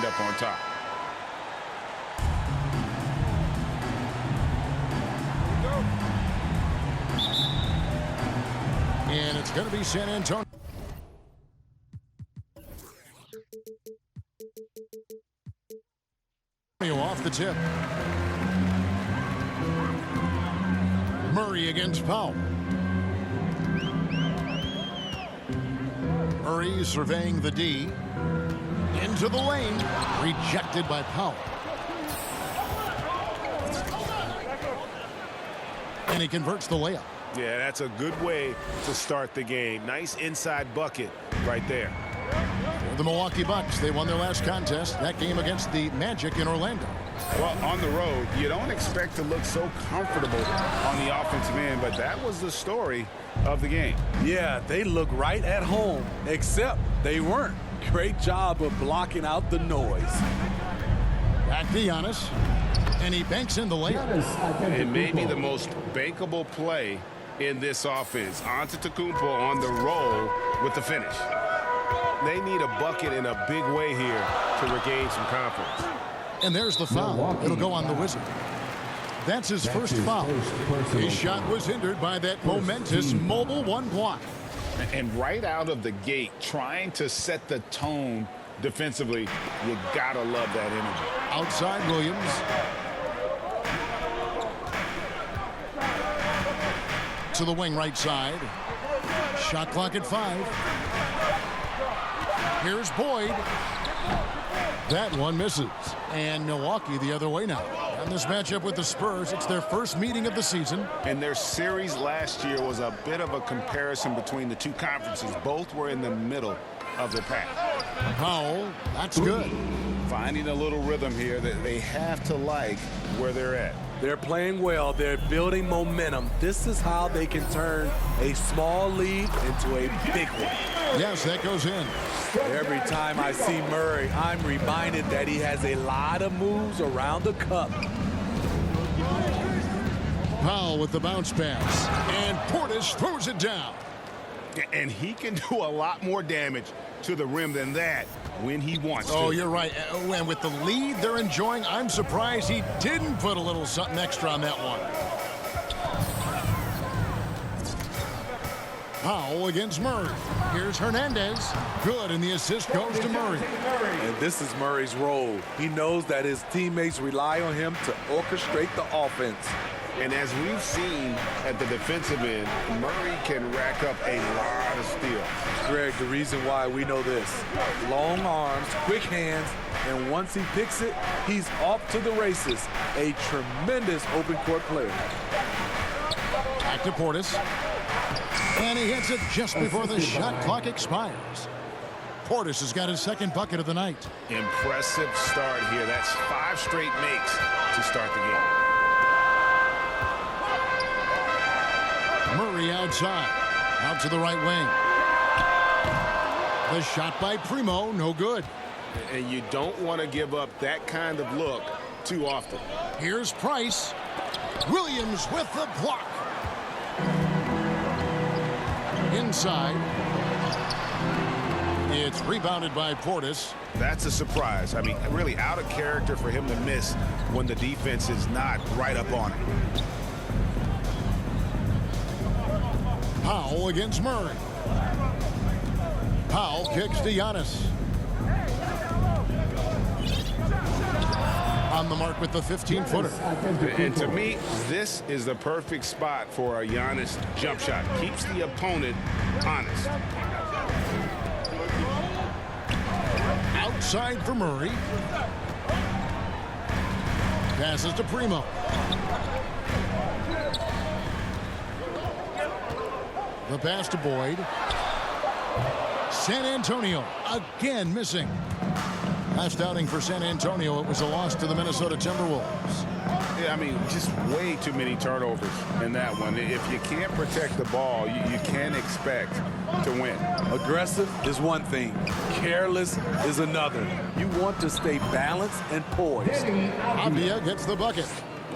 end up on top. And it's going to be San Antonio. Off the tip. Murray against Powell. Murray surveying the D. Into the lane. Rejected by Powell. And he converts the layup. Yeah, that's a good way to start the game. Nice inside bucket right there. For the Milwaukee Bucks, they won their last contest, that game against the Magic in Orlando. Well, on the road, you don't expect to look so comfortable on the offensive end, but that was the story of the game. Yeah, they look right at home, except they weren't. Great job of blocking out the noise. Back to Giannis, and he banks in the layup. It may be the most bankable play in this offense. Antetokounmpo on the roll with the finish. They need a bucket in a big way here to regain some confidence. And there's the foul. It'll go on the Wizard. That's his first foul. His shot was hindered by that momentous mobile one block. And right out of the gate, trying to set the tone defensively, you gotta love that energy. Outside Williams. To the wing right side. Shot clock at 5. Here's Boyd. That one misses. And Milwaukee the other way now. And this matchup with the Spurs, it's their first meeting of the season. And their series last year was a bit of a comparison between the two conferences. Both were in the middle of the pack. Powell, that's good. Finding a little rhythm here that they have to like where they're at. They're playing well. They're building momentum. This is how they can turn a small lead into a big one. Yes, that goes in. Every time I see Murray, I'm reminded that he has a lot of moves around the cup. Powell with the bounce pass. And Portis throws it down. And he can do a lot more damage to the rim than that when he wants to. Oh, you're right. And with the lead they're enjoying, I'm surprised he didn't put a little something extra on that one. Powell against Murray. Here's Hernandez. Good, and the assist goes to Murray. And this is Murray's role. He knows that his teammates rely on him to orchestrate the offense. And as we've seen at the defensive end, Murray can rack up a lot of steals. Greg, the reason why we know this. Long arms, quick hands, and once he picks it, he's off to the races. A tremendous open court player. Back to Portis. And he hits it just before the shot clock expires. Portis has got his second bucket of the night. Impressive start here. That's 5 straight makes to start the game. Murray outside. Out to the right wing. The shot by Primo, no good. And you don't want to give up that kind of look too often. Here's Price. Williams with the block. Inside. It's rebounded by Portis. That's a surprise. I mean, really out of character for him to miss when the defense is not right up on him. Powell against Murray. Powell kicks to Giannis. On the mark with the 15-footer. And to me, this is the perfect spot for a Giannis jump shot. Keeps the opponent honest. Outside for Murray. Passes to Primo. The pass to Boyd. San Antonio again missing. Last outing for San Antonio, it was a loss to the Minnesota Timberwolves. Yeah, I mean, just way too many turnovers in that one. If you can't protect the ball, you can't expect to win. Aggressive is one thing. Careless is another. You want to stay balanced and poised. Avia gets the bucket.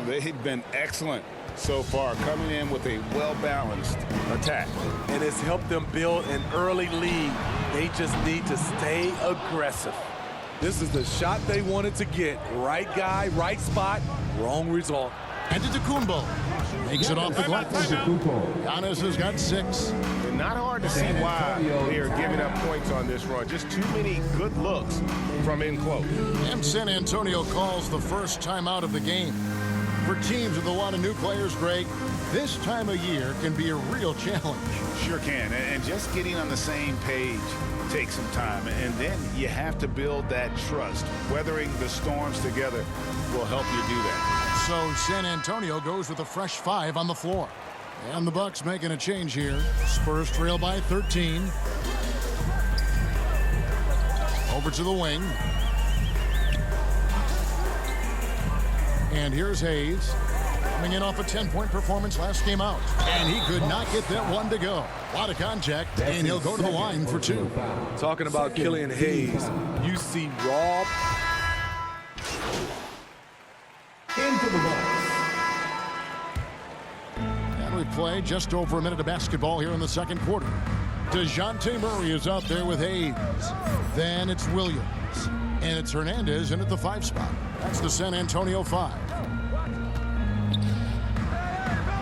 They've been excellent so far, coming in with a well-balanced attack. And it's helped them build an early lead. They just need to stay aggressive. This is the shot they wanted to get. Right guy, right spot, wrong result. Antetokounmpo makes it off the glass. Giannis has got 6. And not hard to see why they are giving up points on this run. Just too many good looks from in close. And San Antonio calls the first timeout of the game. For teams with a lot of new players, Greg, this time of year can be a real challenge. Sure can. And just getting on the same page takes some time. And then you have to build that trust. Weathering the storms together will help you do that. So San Antonio goes with a fresh 5 on the floor. And the Bucks making a change here. Spurs trail by 13. Over to the wing. And here's Hayes. Coming in off a 10-point performance last game out. And he could not get that one to go. A lot of contact, and he'll go to the line for 2. Talking about Killian Hayes, you see raw. Into the box. And we play just over a minute of basketball here in the second quarter. DeJounte Murray is out there with Hayes. Then it's Williams. And it's Hernandez in at the 5 spot. That's the San Antonio 5.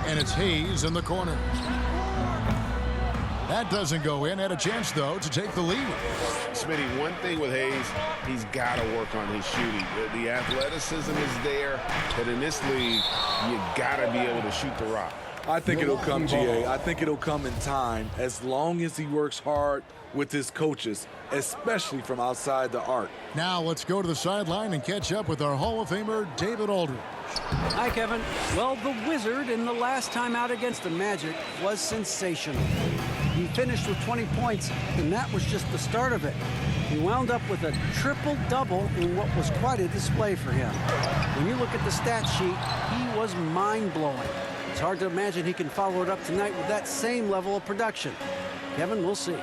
And it's Hayes in the corner. That doesn't go in. Had a chance, though, to take the lead. Smitty, one thing with Hayes, he's got to work on his shooting. The athleticism is there, but in this league, you got to be able to shoot the rock. I think it'll come, GA. I think it'll come in time as long as he works hard with his coaches, especially from outside the arc. Now let's go to the sideline and catch up with our Hall of Famer, David Aldridge. Hi, Kevin. Well, the Wizard in the last time out against the Magic was sensational. He finished with 20 points, and that was just the start of it. He wound up with a triple-double in what was quite a display for him. When you look at the stat sheet, he was mind-blowing. It's hard to imagine he can follow it up tonight with that same level of production. Kevin, we'll see.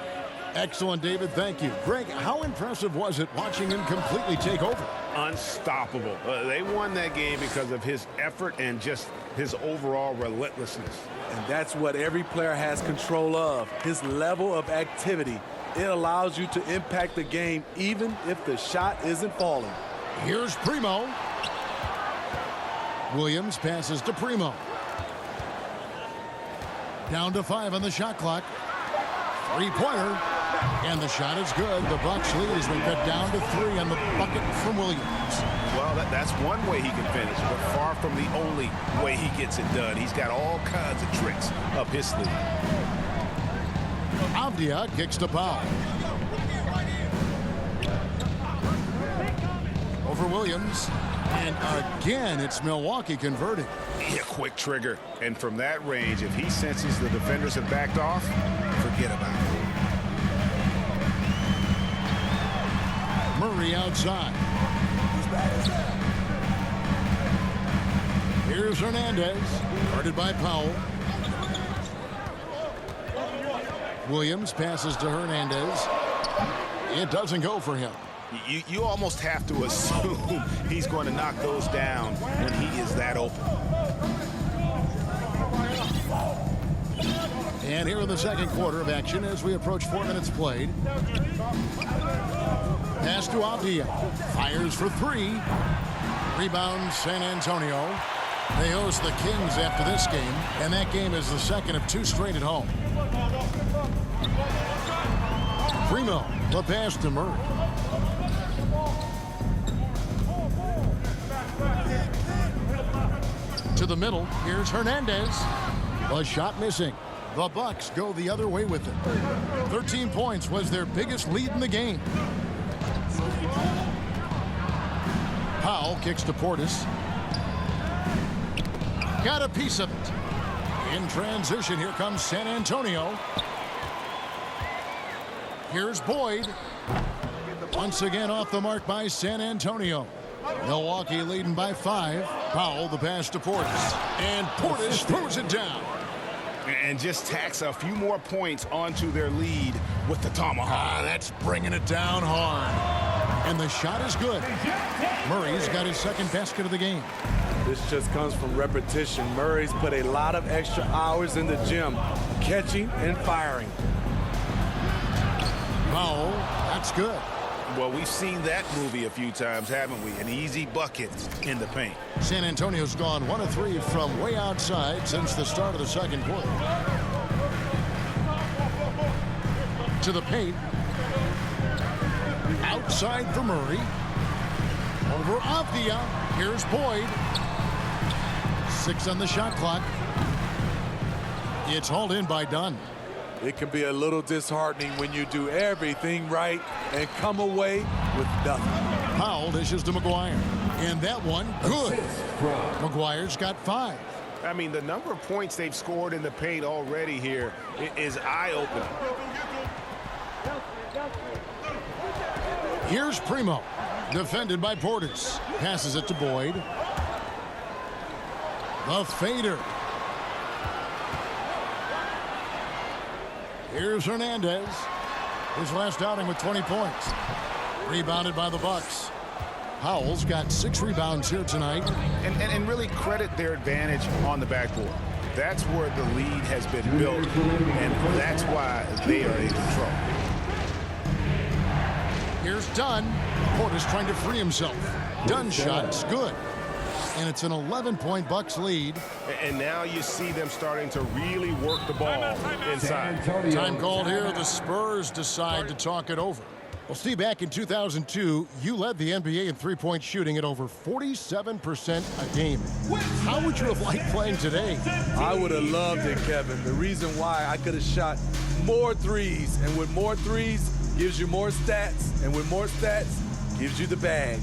Excellent, David. Thank you. Greg, how impressive was it watching him completely take over? Unstoppable. They won that game because of his effort and just his overall relentlessness. And that's what every player has control of, his level of activity. It allows you to impact the game even if the shot isn't falling. Here's Primo. Williams passes to Primo. Down to 5 on the shot clock. 3-pointer. And the shot is good. The Bucks lead as we cut down to 3 on the bucket from Williams. Well, that's one way he can finish, but far from the only way he gets it done. He's got all kinds of tricks up his sleeve. Avdia kicks to Powell. Over Williams. And again, it's Milwaukee converting. Yeah, quick trigger. And from that range, if he senses the defenders have backed off, forget about it. Murray outside. Here's Hernandez, guarded by Powell. Williams passes to Hernandez. It doesn't go for him. You almost have to assume he's going to knock those down when he is that open. And here in the second quarter of action as we approach 4 minutes played. Pass to Avdia. Fires for 3. Rebound San Antonio. They host the Kings after this game, and that game is the second of 2 straight at home. Primo, the pass to Murray. To the middle, here's Hernandez. A shot missing. The Bucks go the other way with it. 13 points was their biggest lead in the game. Powell kicks to Portis. Got a piece of it. In transition, here comes San Antonio. Here's Boyd. Once again off the mark by San Antonio. Milwaukee leading by 5. Powell, the pass to Portis. And Portis throws it down. And just tacks a few more points onto their lead with the tomahawk. That's bringing it down hard. And the shot is good. Murray's got his second basket of the game. This just comes from repetition. Murray's put a lot of extra hours in the gym, catching and firing. Powell, that's good. Well, we've seen that movie a few times, haven't we? An easy bucket in the paint. San Antonio's gone 1 of 3 from way outside since the start of the second quarter. To the paint. Outside for Murray. Over Avdia. Here's Boyd. 6 on the shot clock. It's hauled in by Dunn. It can be a little disheartening when you do everything right and come away with nothing. Powell dishes to McGuire. And that one, good. McGuire's got 5. I mean, the number of points they've scored in the paint already here is eye-opening. Here's Primo. Defended by Portis. Passes it to Boyd. The fader. Here's Hernandez. His last outing with 20 points. Rebounded by the Bucks. Powell's got 6 rebounds here tonight. And really credit their advantage on the backboard. That's where the lead has been built, and that's why they are in control. Here's Dunn. Portis trying to free himself. Dunn's shot's good. And it's an 11-point Bucks lead. And now you see them starting to really work the ball inside. Time called here. The Spurs decide to talk it over. Well, Steve, back in 2002, you led the NBA in three-point shooting at over 47% a game. How would you have liked playing today? I would have loved it, Kevin. The reason why I could have shot more threes, and with more threes gives you more stats, and with more stats gives you the bag.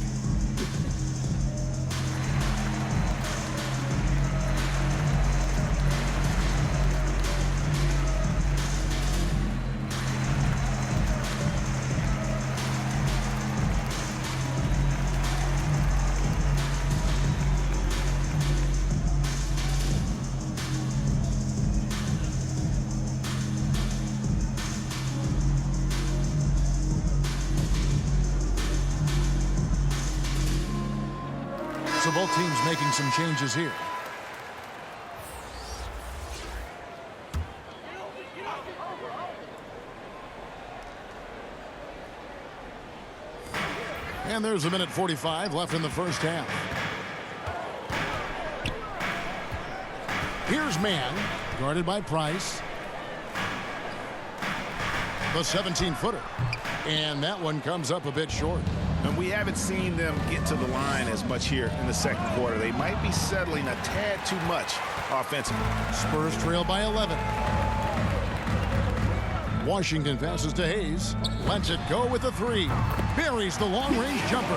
So both teams making some changes here. And there's a minute 45 left in the first half. Here's Mann, guarded by Price. The 17-footer. And that one comes up a bit short. And we haven't seen them get to the line as much here in the second quarter. They might be settling a tad too much offensively. Spurs trail by 11. Washington passes to Hayes. Lets it go with the 3. Buries the long-range jumper.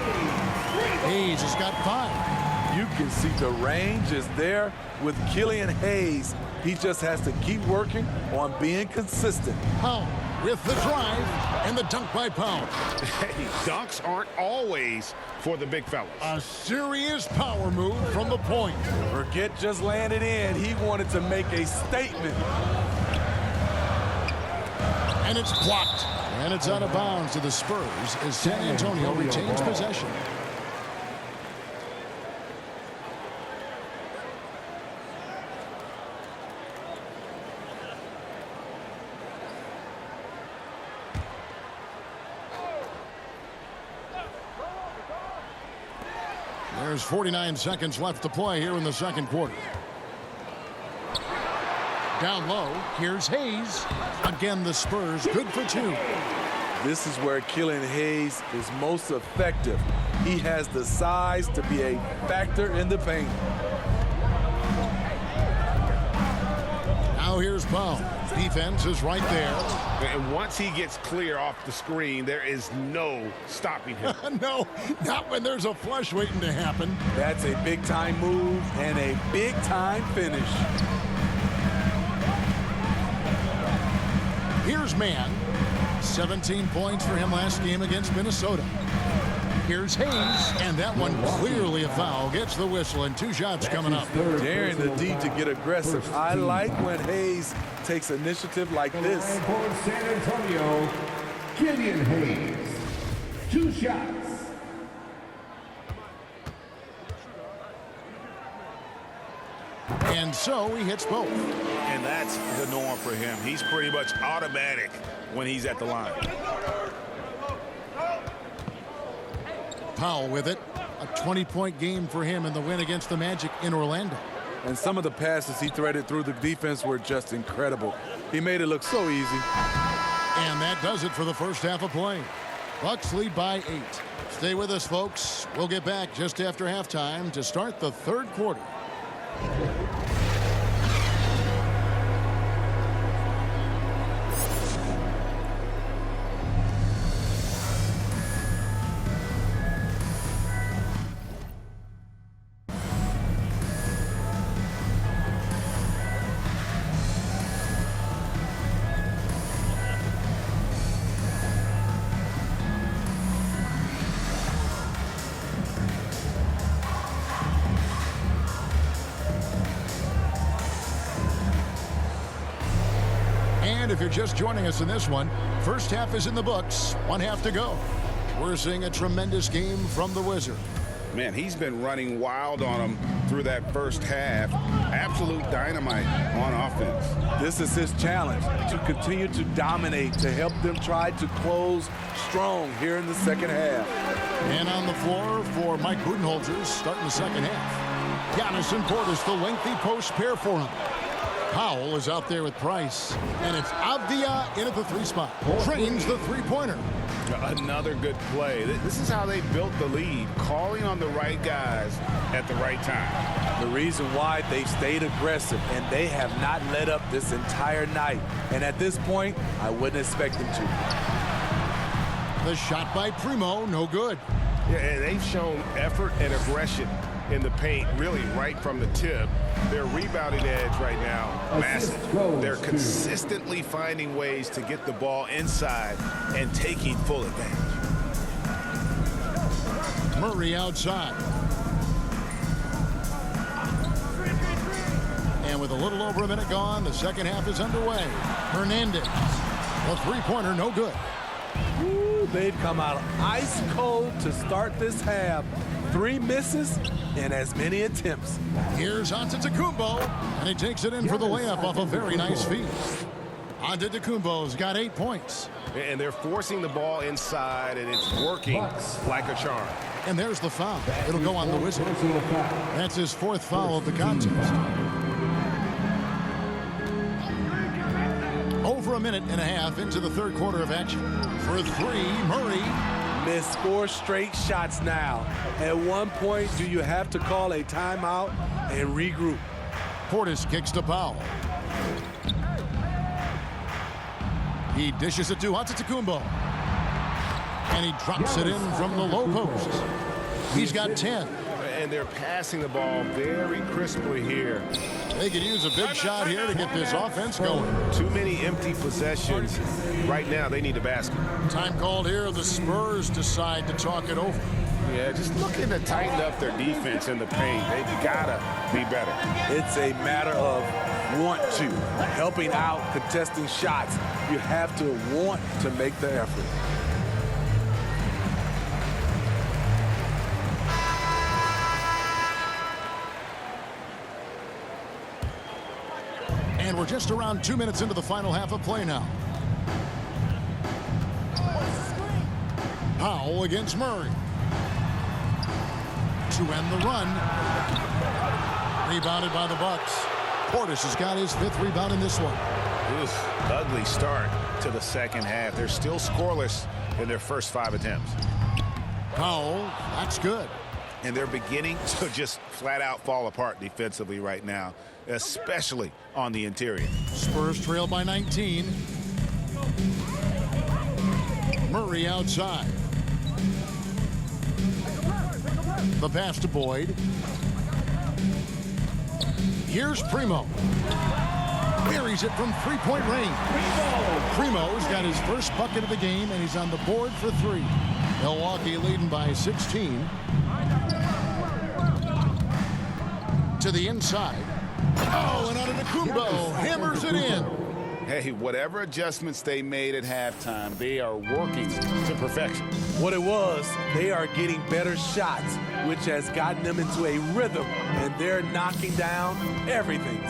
Hayes has got 5. You can see the range is there with Killian Hayes. He just has to keep working on being consistent. Powell with the drive and the dunk by Powell. Hey, dunks aren't always for the big fellas. A serious power move from the point. Forget just laying it in. He wanted to make a statement. And it's blocked. And it's out of bounds to the Spurs as San Antonio retains possession. There's 49 seconds left to play here in the second quarter. Down low, here's Hayes. Again, the Spurs good for 2. This is where Killian Hayes is most effective. He has the size to be a factor in the paint. Now here's Powell. Defense is right there. And once he gets clear off the screen, there is no stopping him. No, not when there's a flush waiting to happen. That's a big-time move and a big-time finish. Here's Mann. 17 points for him last game against Minnesota. Here's Hayes, and that one clearly a foul. Gets the whistle, and 2 shots coming up. Daring the D to get aggressive. I like when Hayes takes initiative like this. For San Antonio, Killian Hayes. 2 shots. And so he hits both. And that's the norm for him. He's pretty much automatic when he's at the line. Powell with it. A 20-point game for him in the win against the Magic in Orlando. And some of the passes he threaded through the defense were just incredible. He made it look so easy. And that does it for the first half of play. Bucks lead by 8. Stay with us, folks. We'll get back just after halftime to start the third quarter. And if you're just joining us in this one, first half is in the books. 1 half to go. We're seeing a tremendous game from the Wizard. Man, he's been running wild on them through that first half. Absolute dynamite on offense. This is his challenge, to continue to dominate, to help them try to close strong here in the second half. And on the floor for Mike Budenholzer starting the second half. Giannis and Portis, the lengthy post pair for him. Powell is out there with Price. And it's Avdia in at the 3 spot. Trains the three-pointer. Another good play. This is how they built the lead, calling on the right guys at the right time. The reason why they've stayed aggressive, and they have not let up this entire night. And at this point, I wouldn't expect them to. The shot by Primo, no good. Yeah, and they've shown effort and aggression in the paint, really right from the tip. Their rebounding edge right now, massive. They're consistently finding ways to get the ball inside and taking full advantage. Murray outside. And with a little over a minute gone, the second half is underway. Hernandez, the three-pointer, no good. Ooh, they've come out ice cold to start this half. 3 misses and as many attempts. Here's Antetokounmpo, and he takes it in for the layup off a very nice feed. Antetokounmpo's got 8 points. And they're forcing the ball inside, and it's working like a charm. And there's the foul. It'll go on the Wizard. That's his 4th foul of the contest. Over a minute and a half into the third quarter of action. For 3, Murray. Missed 4 straight shots now. At one point, do you have to call a timeout and regroup? Portis kicks to Powell. He dishes it to Antetokounmpo. And he drops it in from the low post. He's got 10. And they're passing the ball very crisply here. They could use a big shot here to get this offense going. Too many empty possessions. Right now, they need a basket. Time called here. The Spurs decide to talk it over. Yeah, just looking to tighten up their defense in the paint. They've got to be better. It's a matter of want to. Helping out, contesting shots. You have to want to make the effort. And we're just around 2 minutes into the final half of play now. Powell against Murray. To end the run. Rebounded by the Bucks. Portis has got his 5th rebound in this one. Oof, ugly start to the second half. They're still scoreless in their first 5 attempts. Powell, that's good. And they're beginning to just flat out fall apart defensively right now, especially on the interior. Spurs trail by 19. Murray outside. The pass to Boyd. Here's Primo. Buries it from 3-point range. Primo's got his first bucket of the game, and he's on the board for 3. Milwaukee leading by 16. To the inside. Oh, and Antetokounmpo hammers it in. Hey, whatever adjustments they made at halftime, they are working to perfection. What it was, they are getting better shots, which has gotten them into a rhythm, and they're knocking down everything.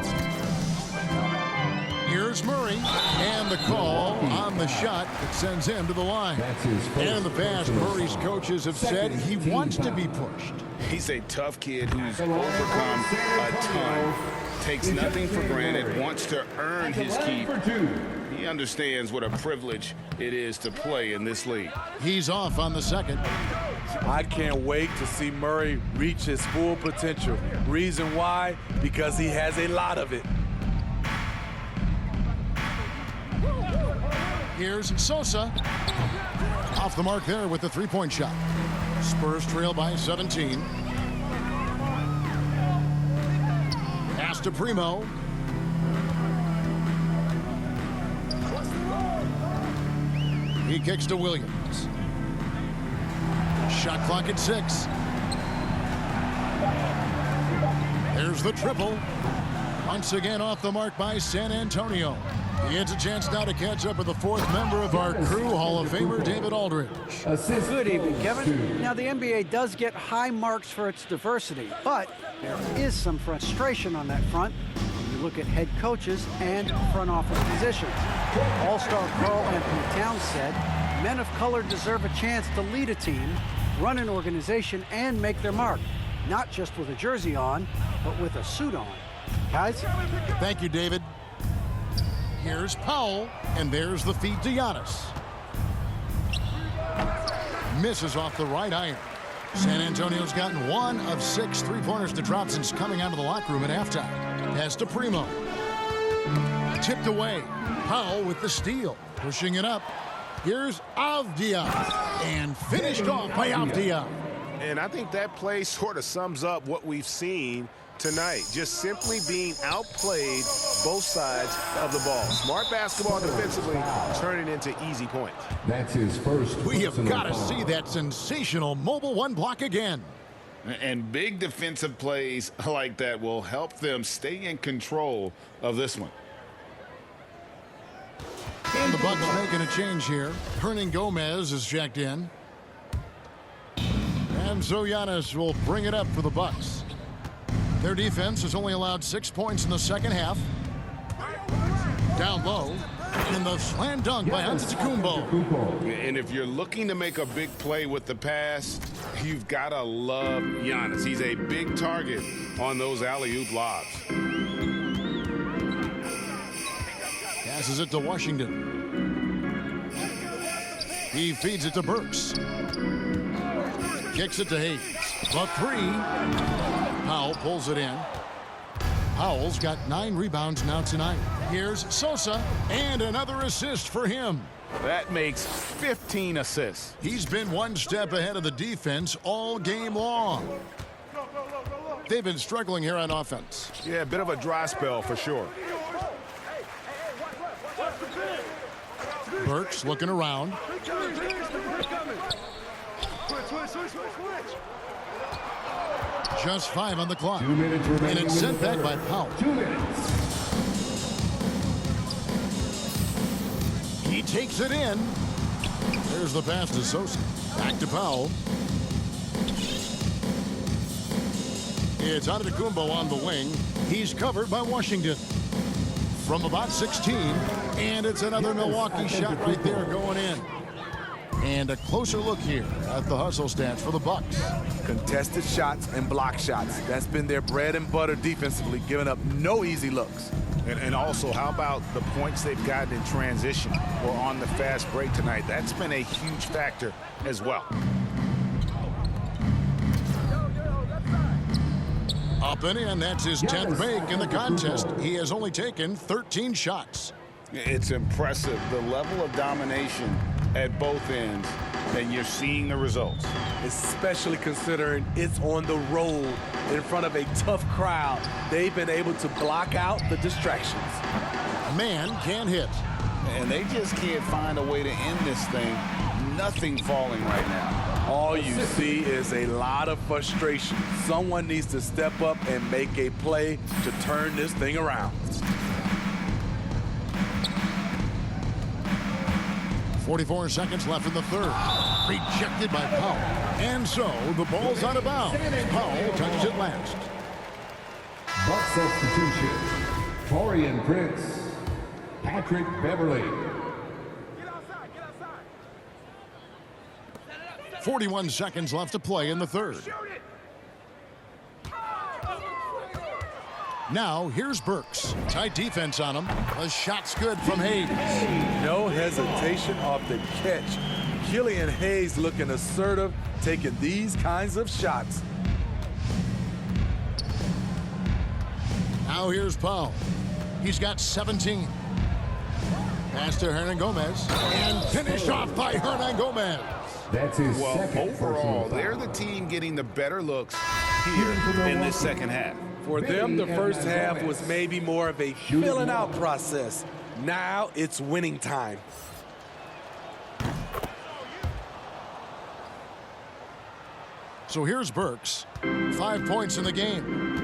Here's Murray, and the call on the shot that sends him to the line. That's his first And in the past, personal Murray's foul. coaches have said he Second wants to team be foul. pushed. He's a tough kid who's overcome a ton, takes nothing for granted, wants to earn his keep. For two. He understands what a privilege it is to play in this league. He's off on the second. I can't wait to see Murray reach his full potential. Reason why? Because he has a lot of it. Here's Sosa. Off the mark there with the three-point shot. Spurs trail by 17. Pass to Primo. He kicks to Williams. Shot clock at 6. There's the triple. Once again off the mark by San Antonio. He gets a chance now to catch up with the fourth member of our crew, Hall of Famer David Aldridge. Assist. Good evening, Two. Kevin. Now, the NBA does get high marks for its diversity, but there is some frustration on that front when you look at head coaches and front office positions. All-star Karl Anthony Towns said, men of color deserve a chance to lead a team, run an organization, and make their mark, not just with a jersey on, but with a suit on. Guys? Thank you, David. Here's Powell, and there's the feed to Giannis. Misses off the right iron. San Antonio's gotten 1 of 6 three-pointers to drop since coming out of the locker room at halftime. Pass to Primo. Tipped away. Powell with the steal. Pushing it up. Here's Avdia. And finished off by Avdia. And I think that play sort of sums up what we've seen tonight. Just simply being outplayed both sides of the ball. Smart basketball defensively, turning into easy points. That's his first. We have personal got to foul. see that sensational mobile one block again. And big defensive plays like that will help them stay in control of this one. And the Bucks making a change here. Hernan Gomez is checked in. And so Giannis will bring it up for the Bucks. Their defense has only allowed 6 points in the second half. Down low. And the slam dunk by Antetokounmpo. And if you're looking to make a big play with the pass, you've got to love Giannis. He's a big target on those alley-oop lobs. Passes it to Washington. He feeds it to Burks. Kicks it to Hayes. The three. Powell pulls it in. Powell's got 9 rebounds now tonight. Here's Sosa, and another assist for him. That makes 15 assists. He's been one step ahead of the defense all game long. They've been struggling here on offense. Yeah, a bit of a dry spell for sure. Burks looking around. Just 5 on the clock. 2 minutes remaining. And it's in sent the back third. by Powell. 2 minutes. He takes it in. There's the pass to Sosa. Back to Powell. It's Antetokounmpo on the wing. He's covered by Washington. From about 16. And it's another Milwaukee shot right there going in. And a closer look here at the hustle stats for the Bucks. Contested shots and block shots. That's been their bread and butter defensively, giving up no easy looks. And also, how about the points they've gotten in transition or on the fast break tonight? That's been a huge factor as well. Up and in, that's his 10th make in the contest. He has only taken 13 shots. It's impressive, the level of domination at both ends, and you're seeing the results. Especially considering it's on the road in front of a tough crowd. They've been able to block out the distractions. Man can't hit. And they just can't find a way to end this thing. Nothing falling right now. All you see is a lot of frustration. Someone needs to step up and make a play to turn this thing around. 44 seconds left in the third. Rejected by Powell. And so the ball's out of bounds. Powell touches it last. Buck substitution. Torian Prince. Patrick Beverly. 41 seconds left to play in the third. Now, here's Burks. Tight defense on him. The shot's good from Hayes. No hesitation off the catch. Killian Hayes looking assertive, taking these kinds of shots. Now here's Powell. He's got 17. Pass to Hernan Gomez. And finished off by Hernan Gomez. That's his Well, second overall, personal they're foul. the team getting the better looks here in this second half. For them, the first half was maybe more of a filling out process. Now it's winning time. So here's Burks. 5 points in the game.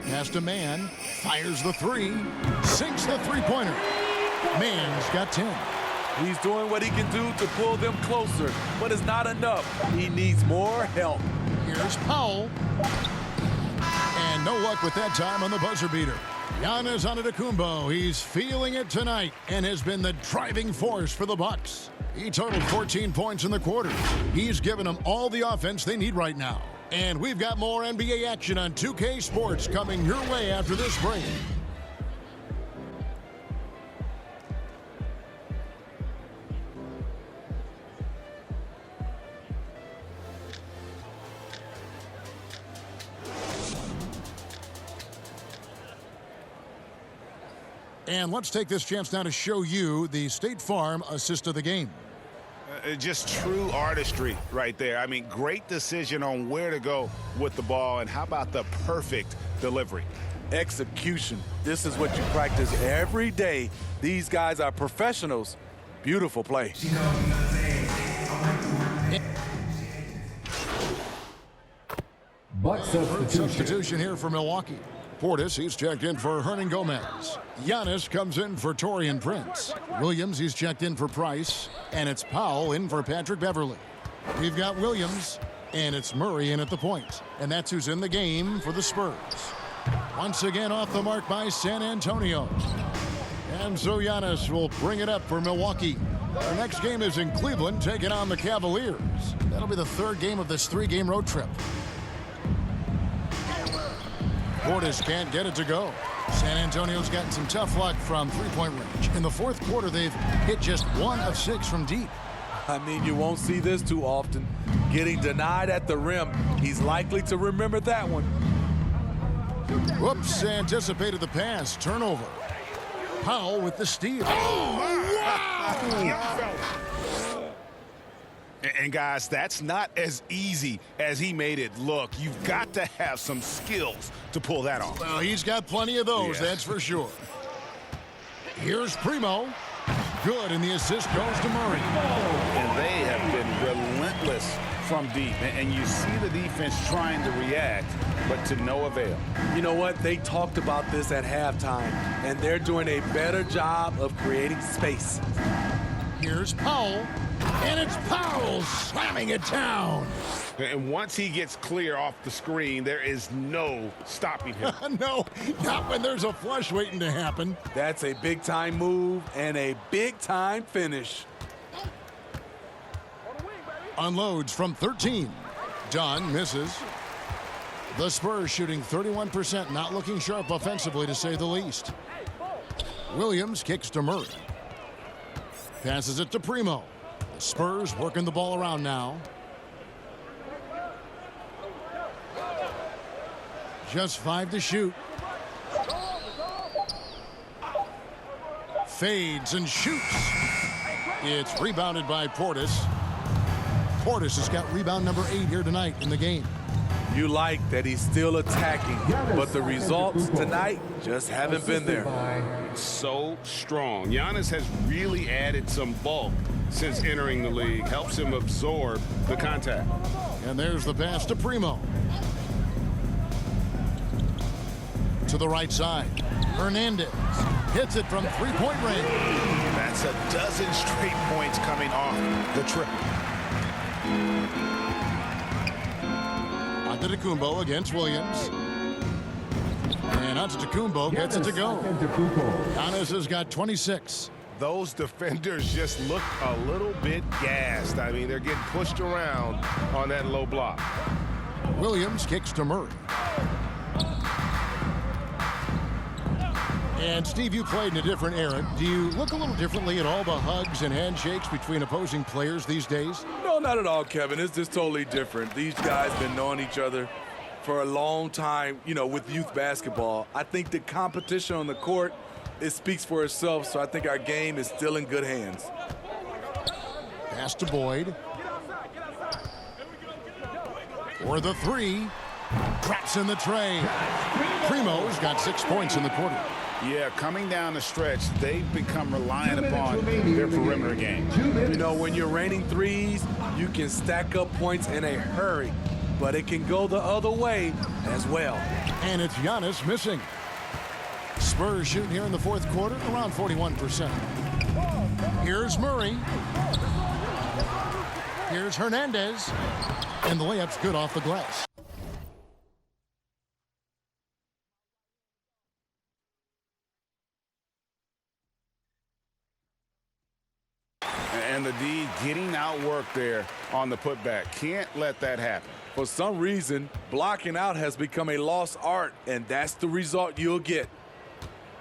Pass to Mann. Fires the three. Sinks the three-pointer. Mann's got 10. He's doing what he can do to pull them closer, but it's not enough. He needs more help. Here's Powell. And no luck with that time on the buzzer beater. Giannis Antetokounmpo, he's feeling it tonight and has been the driving force for the Bucks. He totaled 14 points in the quarter. He's given them all the offense they need right now. And we've got more NBA action on 2K Sports coming your way after this break. And let's take this chance now to show you the State Farm assist of the game. Just true artistry right there. I mean, great decision on where to go with the ball, and how about the perfect delivery? Execution. This is what you practice every day. These guys are professionals. Beautiful play. Buck substitution. Substitution here for Milwaukee. Portis, he's checked in for Hernan Gomez. Giannis comes in for Taurean Prince. Williams, he's checked in for Price. And it's Powell in for Patrick Beverly. We've got Williams, and it's Murray in at the point. And that's who's in the game for the Spurs. Once again off the mark by San Antonio. And so Giannis will bring it up for Milwaukee. Our next game is in Cleveland, taking on the Cavaliers. That'll be the third game of this three-game road trip. Portis can't get it to go. San Antonio's gotten some tough luck from three-point range. In the fourth quarter, they've hit just 1 of 6 from deep. I mean, you won't see this too often. Getting denied at the rim. He's likely to remember that one. Whoops, anticipated the pass. Turnover. Powell with the steal. And guys, that's not as easy as he made it look. You've got to have some skills to pull that off. Well, he's got plenty of those, that's for sure. Here's Primo. Good, and the assist goes to Murray. And they have been relentless from deep. And you see the defense trying to react, but to no avail. You know what? They talked about this at halftime, and they're doing a better job of creating space. Here's Powell, and it's Powell slamming it down. And once he gets clear off the screen, there is no stopping him. No, not when there's a flush waiting to happen. That's a big-time move and a big-time finish. Unloads from 13. Dunn misses. The Spurs shooting 31%, not looking sharp offensively to say the least. Williams kicks to Murray. Passes it to Primo. The Spurs working the ball around now. Just 5 to shoot. Fades and shoots. It's rebounded by Portis. Portis has got rebound number 8 here tonight in the game. You like that he's still attacking, but the results tonight just haven't been there. So strong. Giannis has really added some bulk since entering the league. Helps him absorb the contact. And there's the pass to Primo. To the right side. Hernandez hits it from three-point range. That's a dozen straight points coming off the triple. A Antetokounmpo against Williams. And Antetokounmpo gets it to go. Giannis has got 26. Those defenders just look a little bit gassed. I mean, they're getting pushed around on that low block. Williams kicks to Murray. And Steve, you played in a different era. Do you look a little differently at all the hugs and handshakes between opposing players these days? No, not at all, Kevin. It's just totally different. These guys been knowing each other for a long time, you know, with youth basketball. I think the competition on the court, it speaks for itself, so I think our game is still in good hands. Pass to Boyd. For the three. Traps in the tray. Primo's got 6 points in the quarter. Yeah, coming down the stretch, they've become reliant upon their perimeter game. You know, when you're raining threes, you can stack up points in a hurry, but it can go the other way as well. And it's Giannis missing. Spurs shooting here in the fourth quarter around 41%. Here's Murray. Here's Hernandez. And the layup's good off the glass. And the D getting outworked there on the putback. Can't let that happen. For some reason, blocking out has become a lost art, and that's the result you'll get.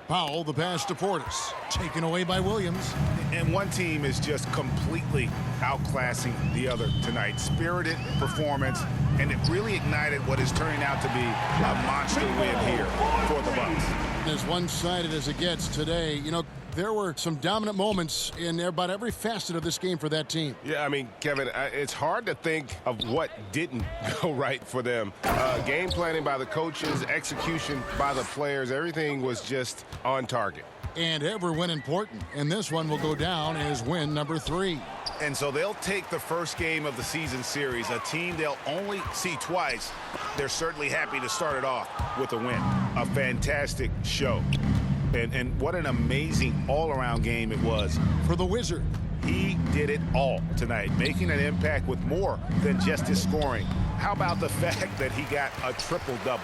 Powell, the pass to Portis. Taken away by Williams. And one team is just completely outclassing the other tonight. Spirited performance, and it really ignited what is turning out to be a monster win here for the Bucks. As one-sided as it gets today, you know, there were some dominant moments in about every facet of this game for that team. Yeah, I mean, Kevin, it's hard to think of what didn't go right for them. Game planning by the coaches, execution by the players, everything was just on target. And every win important. And this one will go down as win number 3. And so they'll take the first game of the season series, a team they'll only see twice. They're certainly happy to start it off with a win. A fantastic show. And what an amazing all-around game it was. For the Wizard. He did it all tonight, making an impact with more than just his scoring. How about the fact that he got a triple-double?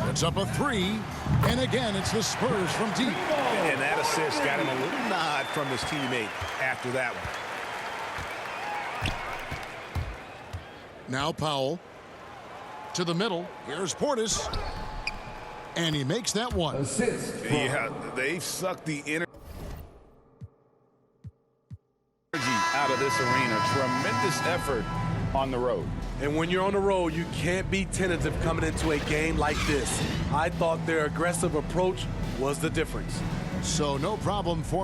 Puts up a 3. And again, it's the Spurs from deep. And that assist got him a little nod from his teammate after that one. Now Powell. To the middle. Here's Portis. And he makes that one. Assist. Yeah, they've sucked the energy out of this arena. Tremendous effort on the road. And when you're on the road, you can't be tentative coming into a game like this. I thought their aggressive approach was the difference. So no problem for